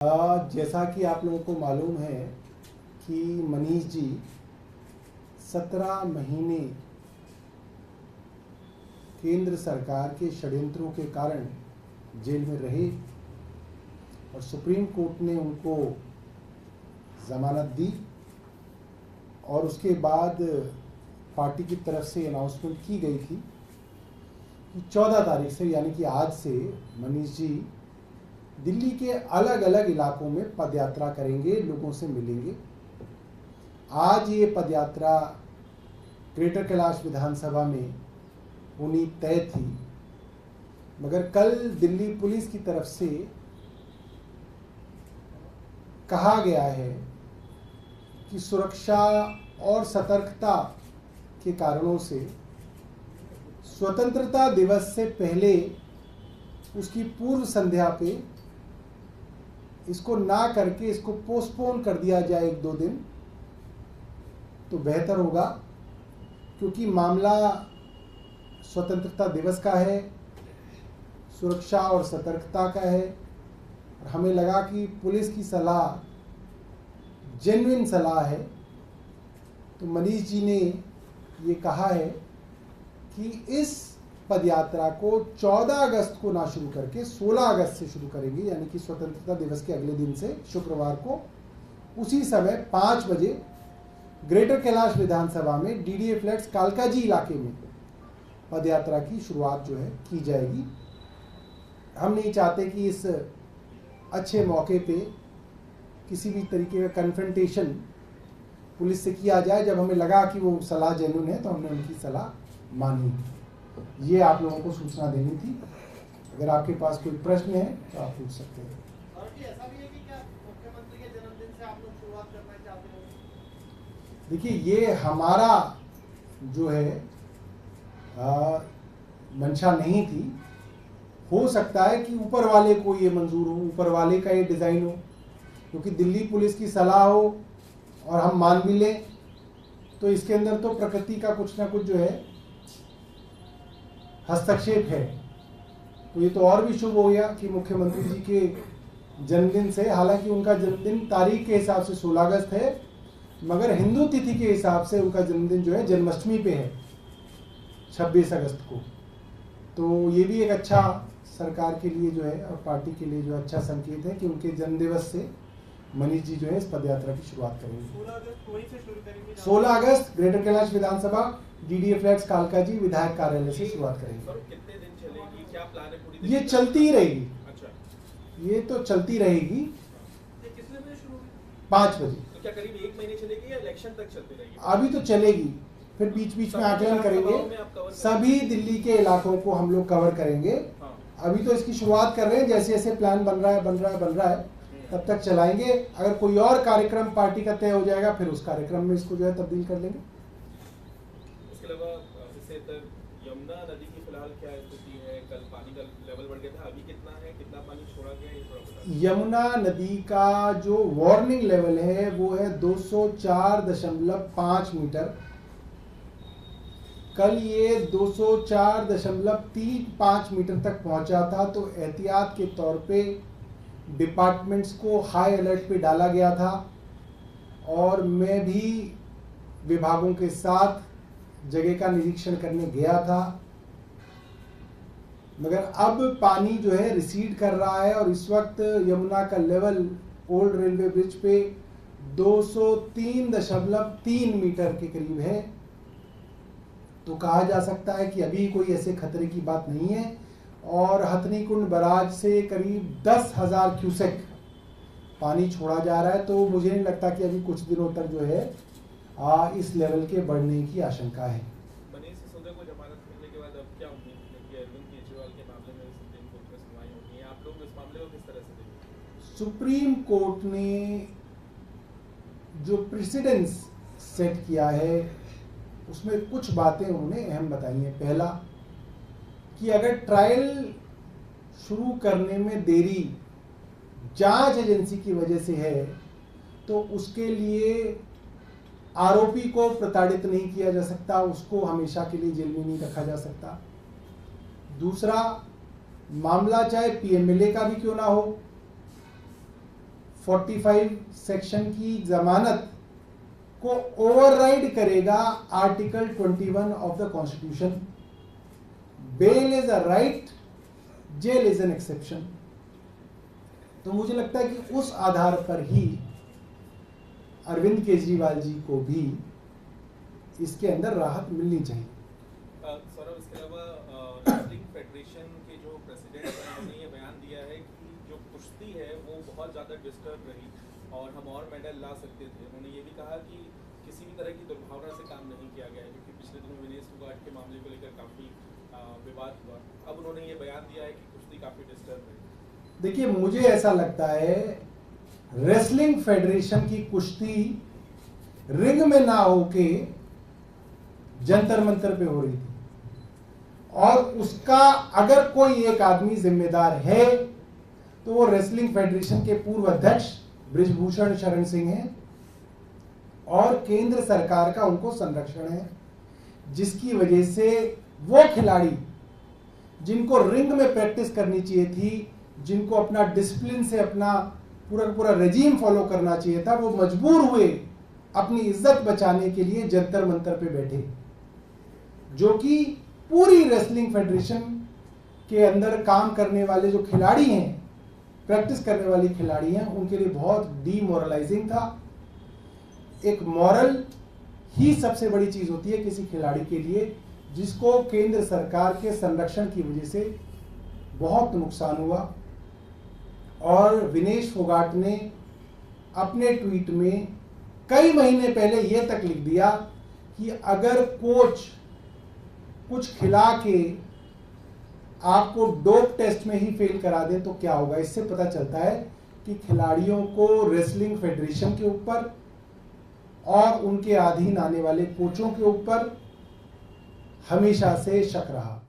जैसा कि आप लोगों को मालूम है कि मनीष जी 17 महीने केंद्र सरकार के षड्यंत्रों के कारण जेल में रहे और सुप्रीम कोर्ट ने उनको जमानत दी और उसके बाद पार्टी की तरफ से अनाउंसमेंट की गई थी कि 14 तारीख से यानी कि आज से मनीष जी दिल्ली के अलग अलग इलाकों में पदयात्रा करेंगे, लोगों से मिलेंगे। आज ये पदयात्रा ग्रेटर कैलाश विधानसभा में होनी तय थी, मगर कल दिल्ली पुलिस की तरफ से कहा गया है कि सुरक्षा और सतर्कता के कारणों से स्वतंत्रता दिवस से पहले उसकी पूर्व संध्या पे इसको ना करके इसको पोस्टपोन कर दिया जाए 1-2 दिन तो बेहतर होगा, क्योंकि मामला स्वतंत्रता दिवस का है, सुरक्षा और सतर्कता का है। और हमें लगा कि पुलिस की सलाह जेन्युइन सलाह है, तो मनीष जी ने ये कहा है कि इस पदयात्रा को 14 अगस्त को ना शुरू करके 16 अगस्त से शुरू करेंगे, यानी कि स्वतंत्रता दिवस के अगले दिन से शुक्रवार को उसी समय 5 बजे ग्रेटर कैलाश विधानसभा में डीडीए फ्लैट्स कालकाजी इलाके में पदयात्रा की शुरुआत जो है की जाएगी। हम नहीं चाहते कि इस अच्छे मौके पे किसी भी तरीके का कन्फ्रंटेशन पुलिस से किया जाए। जब हमें लगा कि वो सलाह जेन्युइन है तो हमने उनकी सलाह मानी। ये आप लोगों को सूचना देनी थी। अगर आपके पास कोई प्रश्न है तो आप पूछ सकते हैं। ऐसा भी है कि क्या मुख्यमंत्री के जन्मदिन से आप लोग शुरुआत करना चाहते हो? देखिए, ये हमारा जो है मंशा नहीं थी। हो सकता है कि ऊपर वाले को ये मंजूर हो, ऊपर वाले का ये डिज़ाइन हो, क्योंकि दिल्ली पुलिस की सलाह हो और हम मान भी लें तो इसके अंदर तो प्रकृति का कुछ ना कुछ जो है हस्तक्षेप है। तो ये तो और भी शुभ हो गया कि मुख्यमंत्री जी के जन्मदिन से, हालांकि उनका जन्मदिन तारीख के हिसाब से 16 अगस्त है, मगर हिंदू तिथि के हिसाब से उनका जन्मदिन जो है जन्माष्टमी पे है 26 अगस्त को। तो ये भी एक अच्छा सरकार के लिए जो है और पार्टी के लिए जो अच्छा संकेत है कि उनके जन्मदिवस से मनीष जी जो है इस पदयात्रा की शुरुआत करेंगे। 16 अगस्त वहीं से शुरू करेंगे। 16 अगस्त ग्रेटर कैलाश विधानसभा डीडीए फ्लैट्स कालकाजी विधायक कार्यालय से शुरुआत करेंगे। कितने दिन चलेगी, क्या प्लान है पूरी? ये चलती ही रहेगी। अच्छा, ये तो चलती रहेगी। ये कितने बजे शुरू होगी? 5 बजे। तो क्या करीब 1 महीने चलेगी या इलेक्शन तक चलती रहेगी? अभी तो चलेगी, फिर बीच बीच में आकलन करेंगे। सभी दिल्ली के इलाकों को हम लोग कवर करेंगे। हाँ। अभी तो इसकी शुरुआत कर रहे हैं, जैसे जैसे प्लान बन रहा है तब तक चलाएंगे। अगर कोई और कार्यक्रम पार्टी का तय हो जाएगा फिर उस कार्यक्रम में इसको जो है तब्दील कर लेंगे। इसके अलावा इससे यमुना नदी की फिलहाल क्या स्थिति है? कल पानी का लेवल बढ़ गया था, अभी कितना है, कितना पानी छोड़ा गया है, ये थोड़ा बता दीजिए। यमुना नदी का जो वार्निंग लेवल है वो है 204.5 मीटर। कल ये 204.35 मीटर तक पहुंचा था, तो एहतियात के तौर पे डिपार्टमेंट्स को हाई अलर्ट पे डाला गया था और मैं भी विभागों के साथ जगह का निरीक्षण करने गया था। मगर अब पानी जो है रिसीड कर रहा है और इस वक्त यमुना का लेवल ओल्ड रेलवे ब्रिज पे 203.3 मीटर के करीब है। तो कहा जा सकता है कि अभी कोई ऐसे खतरे की बात नहीं है और हथनी कुंड बराज से करीब 10,000 क्यूसेक पानी छोड़ा जा रहा है। तो मुझे नहीं लगता कि अभी कुछ दिनों तक जो है इस लेवल के बढ़ने की आशंका है। मनीष सिसोदिया को जमानत मिलने के बाद अब क्या उम्मीद है कि अरविंद केजरीवाल के मामले में सुप्रीम कोर्ट में सुनवाई होगी है? आप लोग इस मामले को किस तरह से देखेंगे? सुप्रीम कोर्ट ने जो प्रेसिडेंस सेट किया है उसमें कुछ बातें उन्होंने अहम बताई हैं। पहला कि अगर ट्रायल शुरू करने में देरी जांच एजेंसी की वजह से है तो उसके लिए आरोपी को प्रताड़ित नहीं किया जा सकता, उसको हमेशा के लिए जेल में नहीं रखा जा सकता। दूसरा, मामला चाहे पीएमएलए का भी क्यों ना हो, 45 सेक्शन की जमानत को ओवरराइड करेगा article 21 of the constitution. Bail is a right, jail is an exception. तो मुझे लगता है कि उस आधार पर ही अरविंद केजरीवाल जी को भी इसके अंदर राहत मिलनी चाहिए। सौरभ, इसके अलावा रेसलिंग फेडरेशन के जो प्रेसिडेंट हैं उन्होंने ये बयान दिया है कि जो कुश्ती है वो बहुत ज़्यादा डिस्टर्ब रही और हम और मेडल ला सकते थे। उन्होंने ये भी कहा कि किसी भी तरह की दुर्भावना से काम नहीं किया गया है, क्योंकि पिछले दिनों विनेश फोगाट के मामले को लेकर काफ़ी विवाद हुआ। अब उन्होंने ये बयान दिया है कि कुश्ती काफ़ी डिस्टर्ब है। देखिए, मुझे ऐसा लगता है रेसलिंग फेडरेशन की कुश्ती रिंग में ना होके जंतर मंतर पे हो रही थी, और उसका अगर कोई एक आदमी जिम्मेदार है तो वो रेसलिंग फेडरेशन के पूर्व अध्यक्ष बृजभूषण शरण सिंह हैं, और केंद्र सरकार का उनको संरक्षण है, जिसकी वजह से वो खिलाड़ी जिनको रिंग में प्रैक्टिस करनी चाहिए थी, जिनको अपना डिसिप्लिन से अपना पूरा रेजीम फॉलो करना चाहिए था, वो मजबूर हुए अपनी इज्जत बचाने के लिए जंतर मंतर पे बैठे, जो कि पूरी रेसलिंग फेडरेशन के अंदर काम करने वाले जो खिलाड़ी हैं, प्रैक्टिस करने वाली खिलाड़ी हैं, उनके लिए बहुत डीमोरलाइजिंग था। एक मॉरल ही सबसे बड़ी चीज होती है किसी खिलाड़ी के लिए, जिसको केंद्र सरकार के संरक्षण की वजह से बहुत नुकसान हुआ। और विनेश फोगाट ने अपने ट्वीट में कई महीने पहले यह तक लिख दिया कि अगर कोच कुछ खिला के आपको डोप टेस्ट में ही फेल करा दे तो क्या होगा। इससे पता चलता है कि खिलाड़ियों को रेसलिंग फेडरेशन के ऊपर और उनके अधीन आने वाले कोचों के ऊपर हमेशा से शक रहा।